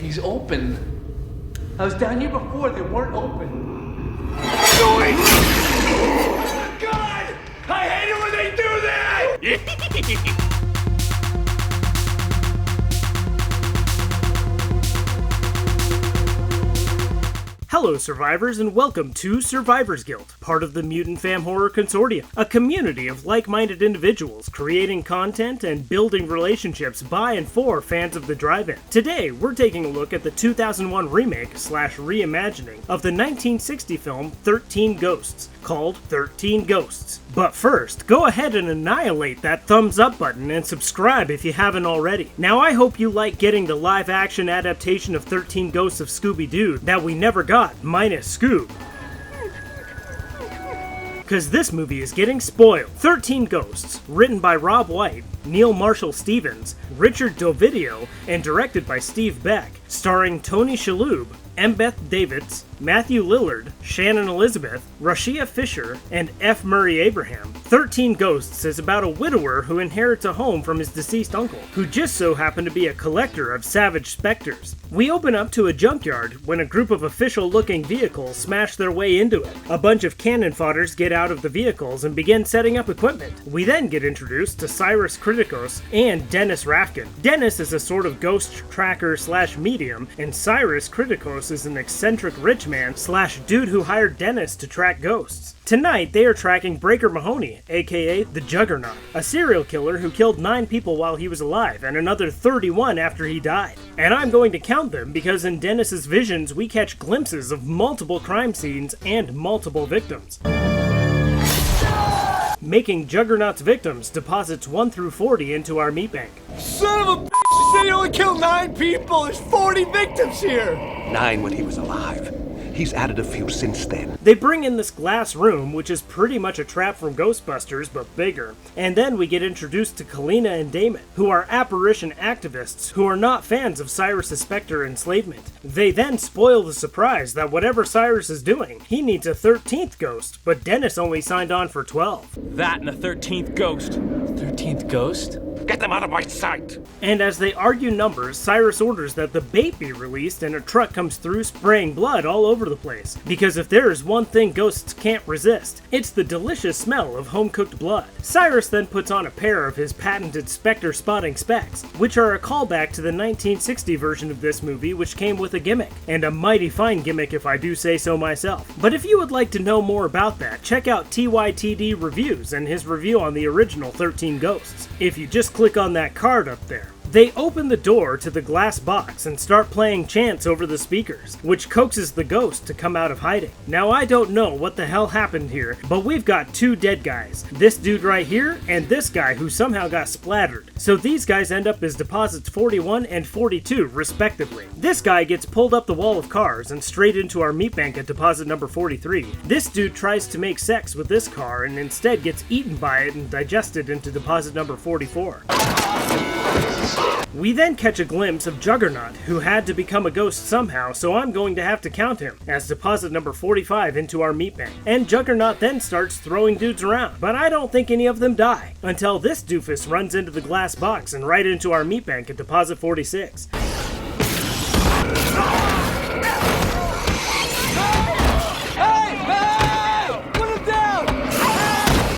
He's open. I was down here before, they weren't open. God! I hate it when they do that! Hello survivors and welcome to Survivor's Guild, part of the Mutant Fam Horror Consortium, a community of like-minded individuals creating content and building relationships by and for fans of the drive-in. Today, we're taking a look at the 2001 remake / reimagining of the 1960 film 13 Ghosts, called 13 Ghosts. But first, go ahead and annihilate that thumbs up button and subscribe if you haven't already. Now I hope you like getting the live action adaptation of 13 Ghosts of Scooby-Doo that we never got, minus Scoob. Cause this movie is getting spoiled. 13 Ghosts, written by Robb White, Neal Marshall Stevens, Richard Dovidio, and directed by Steve Beck, starring Tony Shalhoub, Embeth Davidtz, Matthew Lillard, Shannon Elizabeth, Rashia Fisher, and F. Murray Abraham. 13 Ghosts is about a widower who inherits a home from his deceased uncle, who just so happened to be a collector of savage specters. We open up to a junkyard when a group of official-looking vehicles smash their way into it. A bunch of cannon fodders get out of the vehicles and begin setting up equipment. We then get introduced to Cyrus Kritikos and Dennis Rafkin. Dennis is a sort of ghost tracker / medium, and Cyrus Kritikos is an eccentric rich man / dude who hired Dennis to track ghosts. Tonight, they are tracking Breaker Mahoney, aka the Juggernaut, a serial killer who killed 9 people while he was alive and another 31 after he died. And I'm going to count them because in Dennis's visions, we catch glimpses of multiple crime scenes and multiple victims. Making Juggernaut's victims deposits 1 through 40 into our meat bank. Son of a bitch! You said he only killed 9 people! There's 40 victims here! 9 when he was alive. He's added a few since then. They bring in this glass room, which is pretty much a trap from Ghostbusters, but bigger. And then we get introduced to Kalina and Damon, who are apparition activists who are not fans of Cyrus's specter enslavement. They then spoil the surprise that whatever Cyrus is doing, he needs a 13th ghost, but Dennis only signed on for 12. That and a 13th ghost. 13th Ghost? Get them out of my sight! And as they argue numbers, Cyrus orders that the bait be released and a truck comes through spraying blood all over the place. Because if there is one thing ghosts can't resist, it's the delicious smell of home-cooked blood. Cyrus then puts on a pair of his patented specter spotting specs, which are a callback to the 1960 version of this movie, which came with a gimmick. And a mighty fine gimmick if I do say so myself. But if you would like to know more about that, check out TYTD Reviews and his review on the original 13 Ghosts. If you just click on that card up there. They open the door to the glass box and start playing chants over the speakers, which coaxes the ghost to come out of hiding. Now I don't know what the hell happened here, but we've got 2 dead guys. This dude right here, and this guy who somehow got splattered. So these guys end up as deposits 41 and 42 respectively. This guy gets pulled up the wall of cars and straight into our meat bank at deposit number 43. This dude tries to make sex with this car and instead gets eaten by it and digested into deposit number 44. We then catch a glimpse of Juggernaut, who had to become a ghost somehow, so I'm going to have to count him as deposit number 45 into our meat bank. And Juggernaut then starts throwing dudes around, but I don't think any of them die, until this doofus runs into the glass box and right into our meat bank at deposit 46.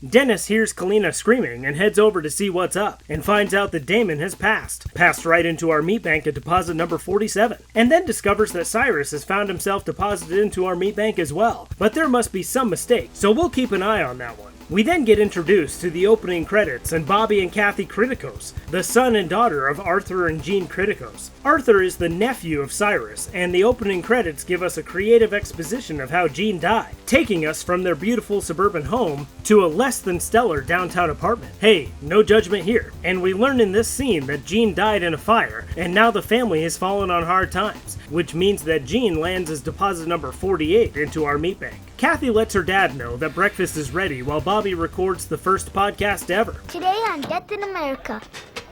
Dennis hears Kalina screaming and heads over to see what's up, and finds out that Damon has passed right into our meat bank at deposit number 47, and then discovers that Cyrus has found himself deposited into our meat bank as well, but there must be some mistake, so we'll keep an eye on that one. We then get introduced to the opening credits and Bobby and Kathy Kritikos, the son and daughter of Arthur and Jean Kritikos. Arthur is the nephew of Cyrus, and the opening credits give us a creative exposition of how Jean died, taking us from their beautiful suburban home to a less than stellar downtown apartment. Hey, no judgment here. And we learn in this scene that Jean died in a fire, and now the family has fallen on hard times, which means that Jean lands as deposit number 48 into our meat bank. Kathy lets her dad know that breakfast is ready while Bobby records the first podcast ever. Today on Death in America,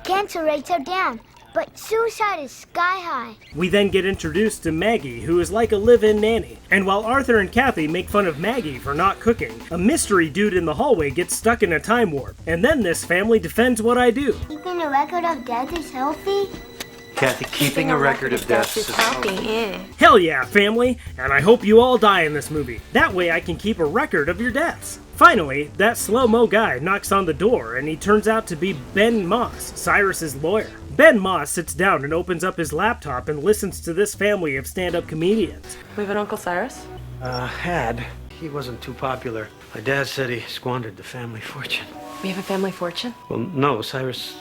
cancer rates are down, but suicide is sky high. We then get introduced to Maggie, who is like a live-in nanny. And while Arthur and Kathy make fun of Maggie for not cooking, a mystery dude in the hallway gets stuck in a time warp. And then this family defends what I do. Keeping a record of death is healthy? Kathy, keeping a record of deaths is helping, yeah. Hell yeah, family! And I hope you all die in this movie. That way I can keep a record of your deaths. Finally, that slow-mo guy knocks on the door and he turns out to be Ben Moss, Cyrus's lawyer. Ben Moss sits down and opens up his laptop and listens to this family of stand-up comedians. We have an Uncle Cyrus? Had. He wasn't too popular. My dad said he squandered the family fortune. We have a family fortune? Well, no, Cyrus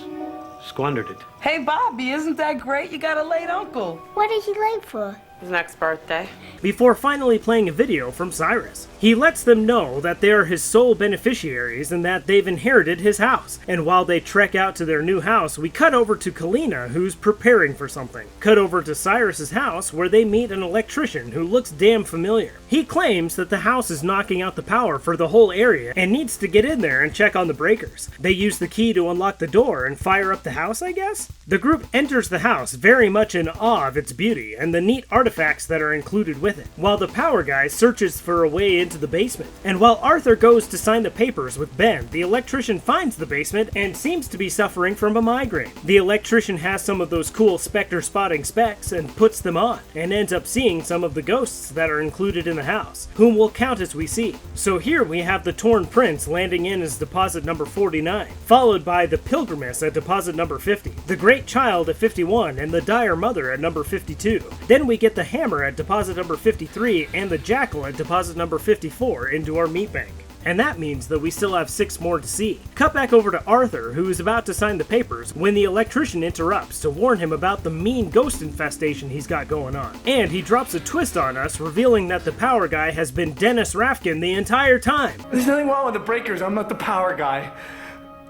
squandered it. Hey, Bobby, isn't that great? You got a late uncle. What is he late for? His next birthday. Before finally playing a video from Cyrus. He lets them know that they are his sole beneficiaries and that they've inherited his house. And while they trek out to their new house, we cut over to Kalina, who's preparing for something. Cut over to Cyrus's house, where they meet an electrician who looks damn familiar. He claims that the house is knocking out the power for the whole area and needs to get in there and check on the breakers. They use the key to unlock the door and fire up the house, I guess? The group enters the house very much in awe of its beauty and the neat artifacts that are included with it, while the power guy searches for a way into the basement. And while Arthur goes to sign the papers with Ben, the electrician finds the basement and seems to be suffering from a migraine. The electrician has some of those cool specter spotting specs and puts them on, and ends up seeing some of the ghosts that are included in the house, whom we'll count as we see. So here we have the Torn Prince landing in as deposit number 49, followed by the Pilgrimess at deposit number 50, the Great Child at 51, and the Dire Mother at number 52. Then we get the Hammer at deposit number 53 and the Jackal at deposit number 54 into our meat bank. And that means that we still have 6 more to see. Cut back over to Arthur, who is about to sign the papers when the electrician interrupts to warn him about the mean ghost infestation he's got going on. And he drops a twist on us, revealing that the power guy has been Dennis Rafkin the entire time. There's nothing wrong with the breakers. I'm not the power guy.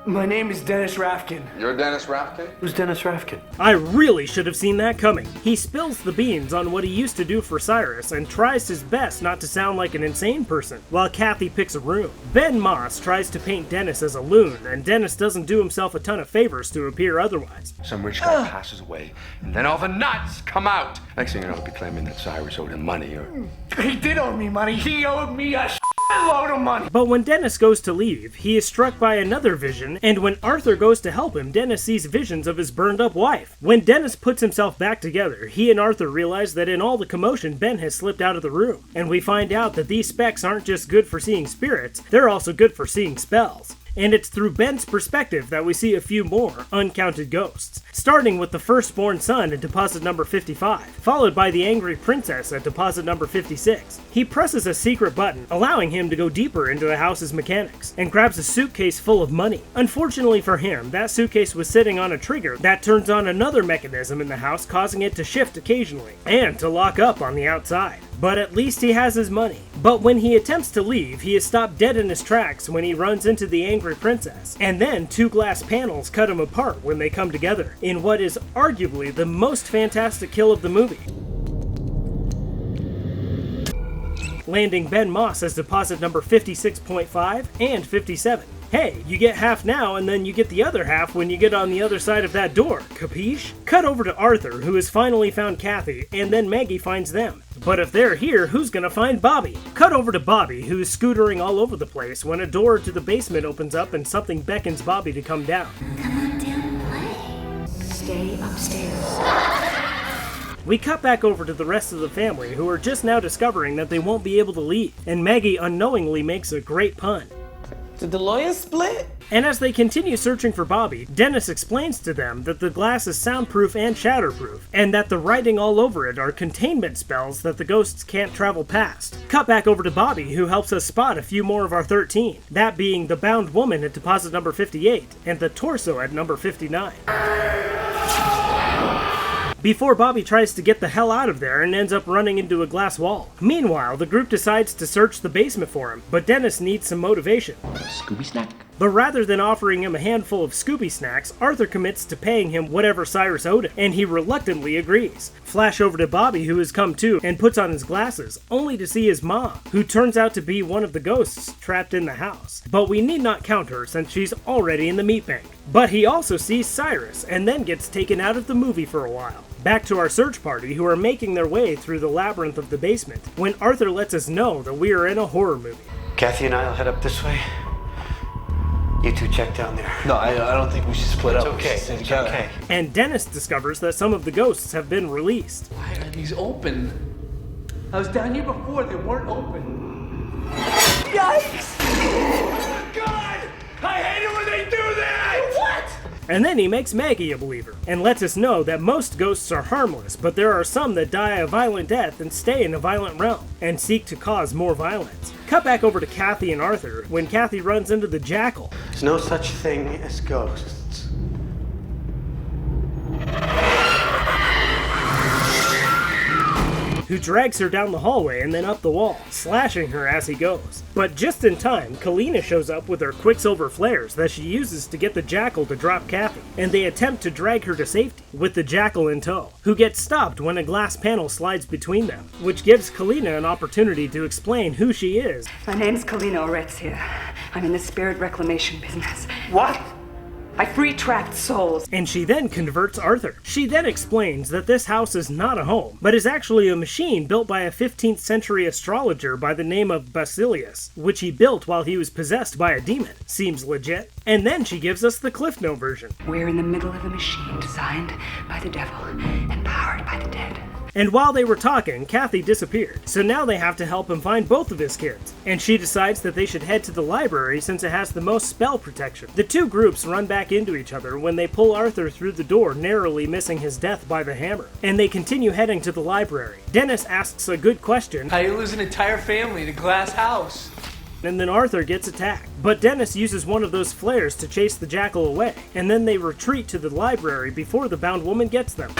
My name is Dennis Rafkin. You're Dennis Rafkin? Who's Dennis Rafkin? I really should have seen that coming. He spills the beans on what he used to do for Cyrus and tries his best not to sound like an insane person, while Kathy picks a room. Ben Moss tries to paint Dennis as a loon, and Dennis doesn't do himself a ton of favors to appear otherwise. Some rich guy passes away, and then all the nuts come out. Next thing you know, he'll be claiming that Cyrus owed him money, or... He did owe me money. He owed me a load of money. But when Dennis goes to leave, he is struck by another vision, and when Arthur goes to help him, Dennis sees visions of his burned up wife. When Dennis puts himself back together, he and Arthur realize that in all the commotion, Ben has slipped out of the room. And we find out that these specs aren't just good for seeing spirits, they're also good for seeing spells. And it's through Ben's perspective that we see a few more uncounted ghosts, starting with the firstborn son at deposit number 55, followed by the angry princess at deposit number 56. He presses a secret button, allowing him to go deeper into the house's mechanics, and grabs a suitcase full of money. Unfortunately for him, that suitcase was sitting on a trigger that turns on another mechanism in the house, causing it to shift occasionally, and to lock up on the outside. But at least he has his money. But when he attempts to leave, he is stopped dead in his tracks when he runs into the angry princess. And then 2 glass panels cut him apart when they come together, in what is arguably the most fantastic kill of the movie, landing Ben Moss as deposit number 56.5 and 57. Hey, you get half now, and then you get the other half when you get on the other side of that door, capiche? Cut over to Arthur, who has finally found Kathy, and then Maggie finds them. But if they're here, who's gonna find Bobby? Cut over to Bobby, who's scootering all over the place when a door to the basement opens up and something beckons Bobby to come down. Come on down and play. Stay upstairs. We cut back over to the rest of the family, who are just now discovering that they won't be able to leave, and Maggie unknowingly makes a great pun. Did the lawyers split? And as they continue searching for Bobby, Dennis explains to them that the glass is soundproof and shatterproof, and that the writing all over it are containment spells that the ghosts can't travel past. Cut back over to Bobby, who helps us spot a few more of our 13, that being the bound woman at deposit number 58, and the torso at number 59. Before Bobby tries to get the hell out of there and ends up running into a glass wall. Meanwhile, the group decides to search the basement for him, but Dennis needs some motivation. Scooby snack. But rather than offering him a handful of Scooby snacks, Arthur commits to paying him whatever Cyrus owed him, and he reluctantly agrees. Flash over to Bobby, who has come to and puts on his glasses, only to see his mom, who turns out to be one of the ghosts trapped in the house. But we need not count her since she's already in the meat bank. But he also sees Cyrus, and then gets taken out of the movie for a while. Back to our search party, who are making their way through the labyrinth of the basement, when Arthur lets us know that we are in a horror movie. Kathy and I'll head up this way. You two check down there. No, I don't think we should split up. Okay, it's okay. And Dennis discovers that some of the ghosts have been released. Why are these open? I was down here before, they weren't open. Yikes! God! I hate it when they do that! What? And then he makes Maggie a believer, and lets us know that most ghosts are harmless, but there are some that die a violent death and stay in a violent realm, and seek to cause more violence. Cut back over to Kathy and Arthur, when Kathy runs into the jackal. There's no such thing as ghosts. Who drags her down the hallway and then up the wall, slashing her as he goes. But just in time, Kalina shows up with her quicksilver flares that she uses to get the jackal to drop Kathy, and they attempt to drag her to safety, with the jackal in tow, who gets stopped when a glass panel slides between them, which gives Kalina an opportunity to explain who she is. My name's Kalina Orexia. I'm in the spirit reclamation business. What? I free trapped souls. And she then converts Arthur. She then explains that this house is not a home, but is actually a machine built by a 15th century astrologer by the name of Basilius, which he built while he was possessed by a demon. Seems legit. And then she gives us the Cliff Note version. We're in the middle of a machine designed by the devil and powered by the dead. And while they were talking, Kathy disappeared, so now they have to help him find both of his kids. And she decides that they should head to the library since it has the most spell protection. The two groups run back into each other when they pull Arthur through the door, narrowly missing his death by the hammer. And they continue heading to the library. Dennis asks a good question. How do you lose an entire family in a glass house? And then Arthur gets attacked. But Dennis uses one of those flares to chase the jackal away, and then they retreat to the library before the bound woman gets them.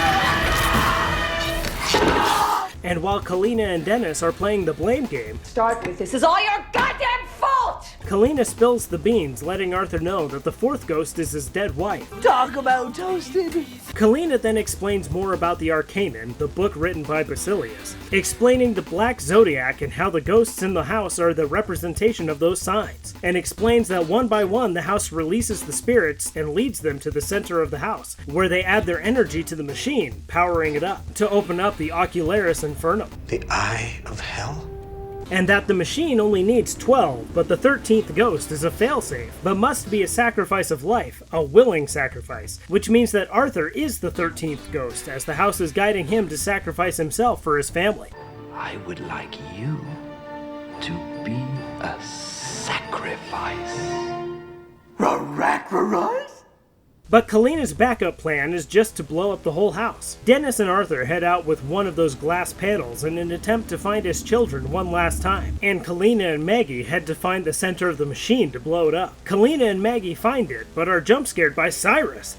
And while Kalina and Dennis are playing the blame game, Start with this is all your goddamn fault! Kalina spills the beans, letting Arthur know that the fourth ghost is his dead wife. Talk about toasted. Kalina then explains more about the Arcanon, the book written by Basilius, explaining the Black Zodiac and how the ghosts in the house are the representation of those signs, and explains that one by one the house releases the spirits and leads them to the center of the house, where they add their energy to the machine, powering it up, to open up the Ocularis Infernum. The Eye of Hell? And that the machine only needs 12, but the 13th ghost is a failsafe, but must be a sacrifice of life, a willing sacrifice, which means that Arthur is the 13th ghost, as the house is guiding him to sacrifice himself for his family. I would like you to be a sacrifice. But Kalina's backup plan is just to blow up the whole house. Dennis and Arthur head out with one of those glass panels in an attempt to find his children one last time, and Kalina and Maggie head to find the center of the machine to blow it up. Kalina and Maggie find it, but are jump scared by Cyrus.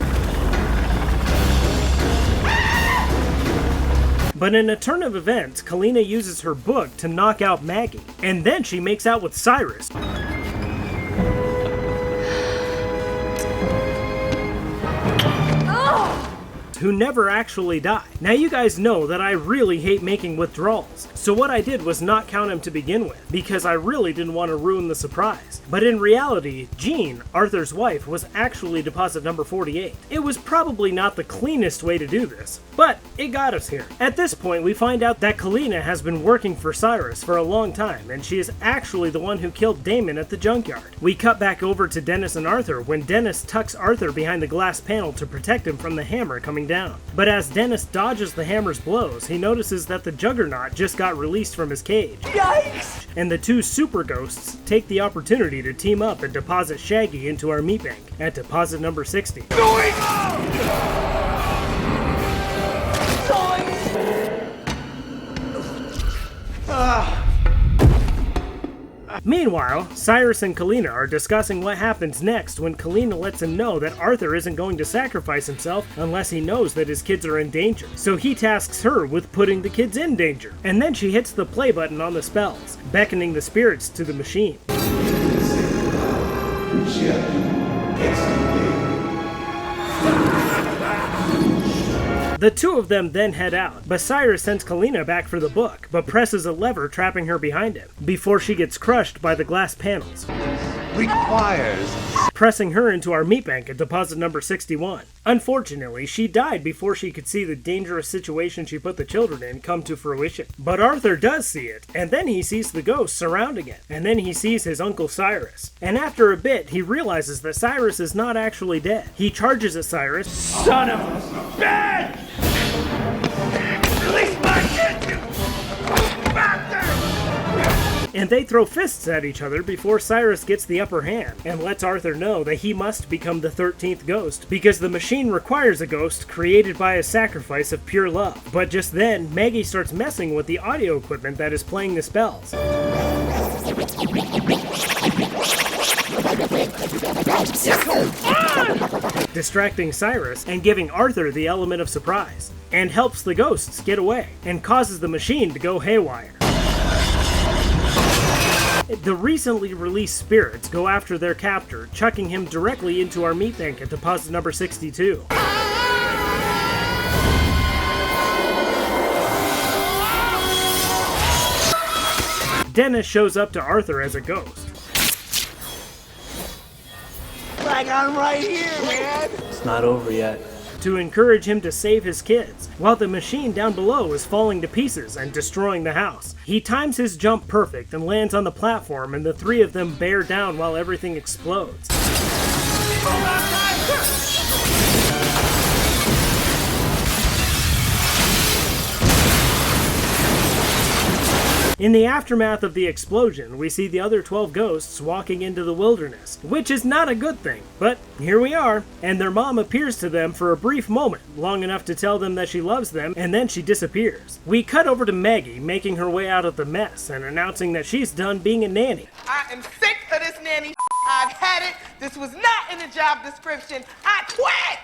But in a turn of events, Kalina uses her book to knock out Maggie, and then she makes out with Cyrus, who never actually die. Now you guys know that I really hate making withdrawals, so what I did was not count him to begin with, because I really didn't want to ruin the surprise. But in reality, Jean, Arthur's wife, was actually deposit number 48. It was probably not the cleanest way to do this, but it got us here. At this point, we find out that Kalina has been working for Cyrus for a long time, and she is actually the one who killed Damon at the junkyard. We cut back over to Dennis and Arthur when Dennis tucks Arthur behind the glass panel to protect him from the hammer coming down. But as Dennis dodges the hammer's blows, he notices that the Juggernaut just got released from his cage. Yikes! And the two super ghosts take the opportunity to team up and deposit Shaggy into our meat bank at deposit number 60. Meanwhile, Cyrus and Kalina are discussing what happens next when Kalina lets him know that Arthur isn't going to sacrifice himself unless he knows that his kids are in danger. So he tasks her with putting the kids in danger. And then she hits the play button on the spells, beckoning the spirits to the machine. The two of them then head out, but Cyrus sends Kalina back for the book, but presses a lever trapping her behind him, before she gets crushed by the glass panels. requires... pressing her into our meat bank at deposit number 61. Unfortunately, she died before she could see the dangerous situation she put the children in come to fruition. But Arthur does see it, and then he sees the ghosts surrounding it, and then he sees his Uncle Cyrus. And after a bit, he realizes that Cyrus is not actually dead. He charges at Cyrus. Son of a bitch! Release my kid, you bastard! And they throw fists at each other before Cyrus gets the upper hand and lets Arthur know that he must become the 13th ghost because the machine requires a ghost created by a sacrifice of pure love. But just then, Maggie starts messing with the audio equipment that is playing the spells, distracting Cyrus and giving Arthur the element of surprise, and helps the ghosts get away and causes the machine to go haywire. The recently released spirits go after their captor, chucking him directly into our meat bank at deposit number 62. Dennis shows up to Arthur as a ghost. Like I'm right here, man! It's not over yet. To encourage him to save his kids, while the machine down below is falling to pieces and destroying the house. He times his jump perfect and lands on the platform, and the three of them bear down while everything explodes. In the aftermath of the explosion, we see the other 12 ghosts walking into the wilderness, which is not a good thing, but here we are, and their mom appears to them for a brief moment, long enough to tell them that she loves them, and then she disappears. We cut over to Maggie making her way out of the mess and announcing that she's done being a nanny. I am sick of this nanny. I've had it. This was not in the job description. I quit!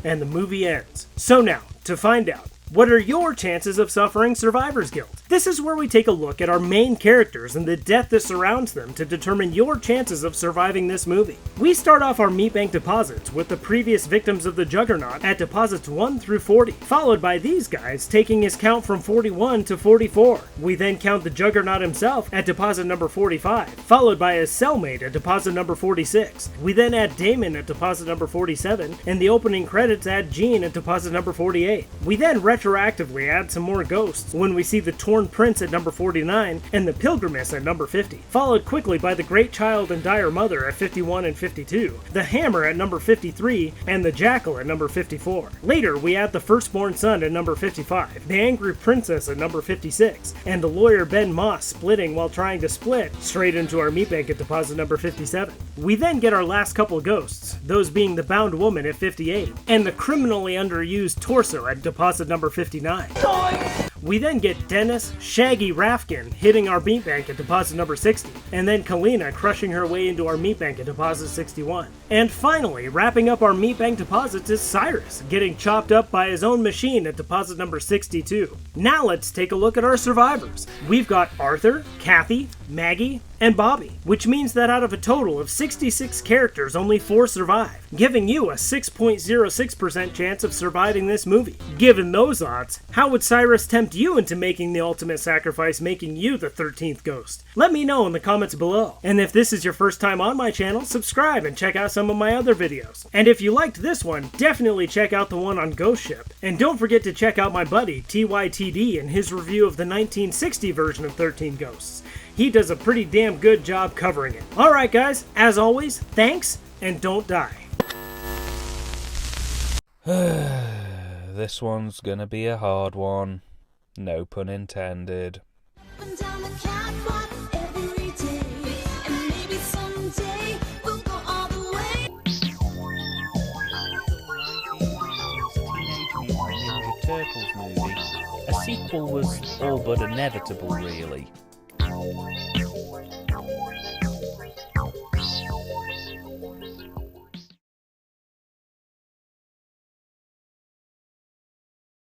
And the movie ends. So now, to find out, what are your chances of suffering survivor's guilt? This is where we take a look at our main characters and the death that surrounds them to determine your chances of surviving this movie. We start off our meat bank deposits with the previous victims of the Juggernaut at deposits 1 through 40, followed by these guys taking his count from 41 to 44. We then count the Juggernaut himself at deposit number 45, followed by his cellmate at deposit number 46. We then add Damon at deposit number 47, and the opening credits add Gene at deposit number 48. We then retroactively add some more ghosts when we see the Torn Prince at number 49 and the Pilgrimess at number 50, followed quickly by the Great Child and Dire Mother at 51 and 52, the Hammer at number 53, and the Jackal at number 54. Later, we add the Firstborn Son at number 55, the Angry Princess at number 56, and the lawyer Ben Moss splitting while trying to split straight into our meat bank at deposit number 57. We then get our last couple ghosts, those being the Bound Woman at 58, and the criminally underused Torso at deposit number 59. We then get Dennis Shaggy Rafkin hitting our meat bank at deposit number 60, and then Kalina crushing her way into our meat bank at deposit 61. And finally, wrapping up our meat bank deposits is Cyrus, getting chopped up by his own machine at deposit number 62. Now let's take a look at our survivors. We've got Arthur, Kathy, Maggie, and Bobby, which means that out of a total of 66 characters, only 4 survive, giving you a 6.06% chance of surviving this movie. Given those odds, how would Cyrus tempt you into making the ultimate sacrifice, making you the 13th ghost? Let me know in the comments below. And if this is your first time on my channel, subscribe and check out some of my other videos. And if you liked this one, definitely check out the one on Ghost Ship. And don't forget to check out my buddy TYTD and his review of the 1960 version of 13 Ghosts. He does a pretty damn good job covering it. Alright guys, as always, thanks, and don't die. This one's gonna be a hard one. No pun intended. Turtles movie. A sequel was all but inevitable, really.